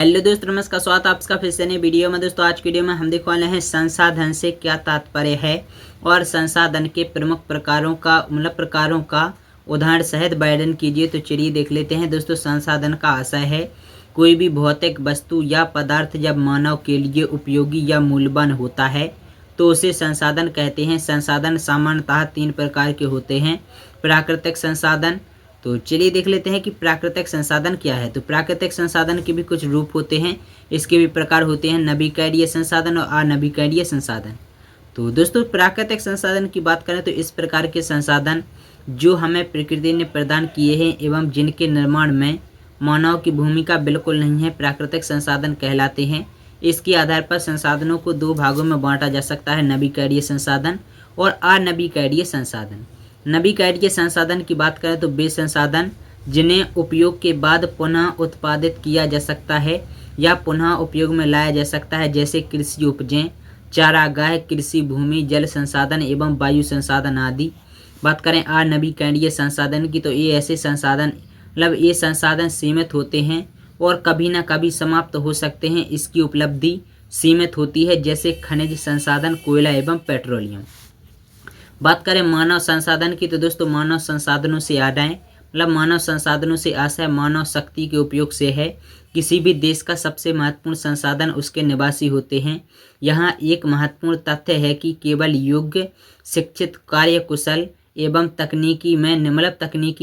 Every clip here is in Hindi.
हेलो दोस्तों, नमस्कार। स्वागत है आपका फिर से नई वीडियो में। दोस्तों आज की वीडियो में हम देखने वाले हैं संसाधन से क्या तात्पर्य है और संसाधन के प्रमुख प्रकारों का उदाहरण सहित वर्णन कीजिए। तो चलिए देख लेते हैं। दोस्तों संसाधन का आशय है कोई भी भौतिक वस्तु या पदार्थ जब मानव के लिए उपयोगी या मूल्यवान होता है तो उसे संसाधन कहते हैं। संसाधन सामान्यतः 3 प्रकार के होते हैं। प्राकृतिक संसाधन। तो चलिए देख लेते हैं कि प्राकृतिक संसाधन क्या है। तो प्राकृतिक संसाधन के भी कुछ रूप होते हैं, इसके भी प्रकार होते हैं, नवीकरणीय संसाधन और अनवीकरणीय संसाधन। तो दोस्तों प्राकृतिक संसाधन की बात करें तो इस प्रकार के संसाधन जो हमें प्रकृति ने प्रदान किए हैं एवं जिनके निर्माण में मानव की भूमिका बिल्कुल नहीं है, प्राकृतिक संसाधन कहलाते हैं। इसके आधार पर संसाधनों को 2 भागों में बांटा जा सकता है, नवीकरणीय संसाधन और अनवीकरणीय संसाधन। नवीकरणीय संसाधन की बात करें तो वे संसाधन जिन्हें उपयोग के बाद पुनः उत्पादित किया जा सकता है या पुनः उपयोग में लाया जा सकता है, जैसे कृषि उपजें, चारागाह, कृषि भूमि, जल संसाधन एवं वायु संसाधन आदि। बात करें अनवीकरणीय संसाधन की तो ये ऐसे संसाधन ये संसाधन सीमित होते हैं और कभी न कभी समाप्त हो सकते हैं। इसकी उपलब्धि सीमित होती है, जैसे खनिज संसाधन, कोयला एवं पेट्रोलियम। बात करें मानव संसाधन की तो दोस्तों मानव संसाधनों से आदाय मानव संसाधनों से आशय मानव शक्ति के उपयोग से है। किसी भी देश का सबसे महत्वपूर्ण संसाधन उसके निवासी होते हैं। यहाँ एक महत्वपूर्ण तथ्य है कि केवल योग्य, शिक्षित, कार्यकुशल एवं तकनीकी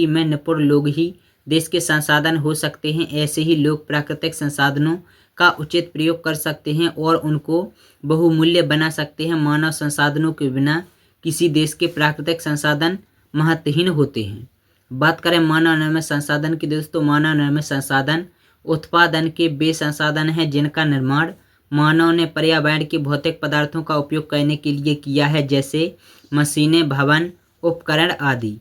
में निपुण लोग ही देश के संसाधन हो सकते हैं। ऐसे ही लोग प्राकृतिक संसाधनों का उचित प्रयोग कर सकते हैं और उनको बहुमूल्य बना सकते हैं। मानव संसाधनों के बिना किसी देश के प्राकृतिक संसाधन महत्वहीन होते हैं। बात करें मानव निर्मित संसाधन की दोस्तों मानव निर्मित संसाधन उत्पादन के वे संसाधन हैं जिनका निर्माण मानव ने पर्यावरण के भौतिक पदार्थों का उपयोग करने के लिए किया है, जैसे मशीनें, भवन, उपकरण आदि।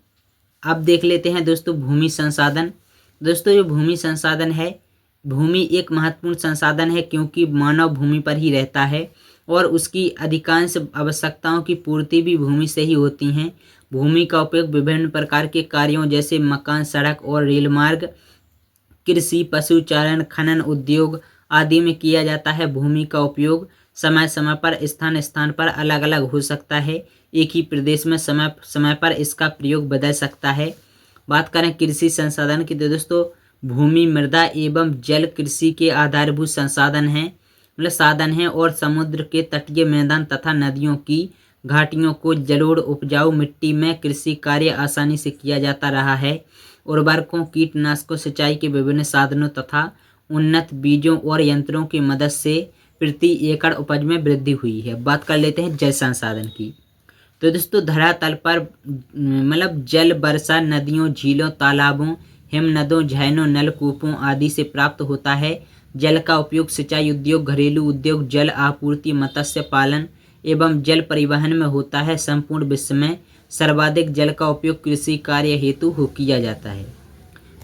अब देख लेते हैं दोस्तों भूमि संसाधन। दोस्तों जो भूमि संसाधन है, भूमि एक महत्वपूर्ण संसाधन है क्योंकि मानव भूमि पर ही रहता है और उसकी अधिकांश आवश्यकताओं की पूर्ति भी भूमि से ही होती हैं। भूमि का उपयोग विभिन्न प्रकार के कार्यों जैसे मकान, सड़क और रेल मार्ग, कृषि, पशुचारण, खनन, उद्योग आदि में किया जाता है। भूमि का उपयोग समय समय पर स्थान पर अलग अलग हो सकता है। एक ही प्रदेश में समय समय पर इसका प्रयोग बदल सकता है। बात करें कृषि संसाधन की तो दोस्तों भूमि, मृदा एवं जल कृषि के आधारभूत संसाधन हैं साधन हैं और समुद्र के तटीय मैदान तथा नदियों की घाटियों को जलोढ़ उपजाऊ मिट्टी में कृषि कार्य आसानी से किया जाता रहा है। उर्वरकों, कीटनाशकों, सिंचाई के विभिन्न साधनों तथा उन्नत बीजों और यंत्रों की मदद से प्रति एकड़ उपज में वृद्धि हुई है। बात कर लेते हैं जल संसाधन की। तो दोस्तों धरातल पर जल वर्षा, नदियों, झीलों, तालाबों, हिमनदों, झरनों, नलकूपों आदि से प्राप्त होता है। जल का उपयोग सिंचाई उद्योग, घरेलू उद्योग, जल आपूर्ति, मत्स्य पालन एवं जल परिवहन में होता है। संपूर्ण विश्व में सर्वाधिक जल का उपयोग कृषि कार्य हेतु किया जाता है।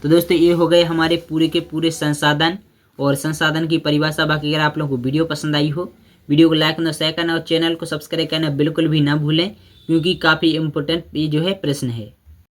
तो दोस्तों ये हो गए हमारे पूरे के पूरे संसाधन और संसाधन की परिभाषा। बाकी अगर आप लोगों को वीडियो पसंद आई हो, वीडियो को लाइक करना, शेयर करना और चैनल को सब्सक्राइब करना बिल्कुल भी ना भूलें, क्योंकि काफ़ी इम्पोर्टेंट ये जो है प्रश्न है।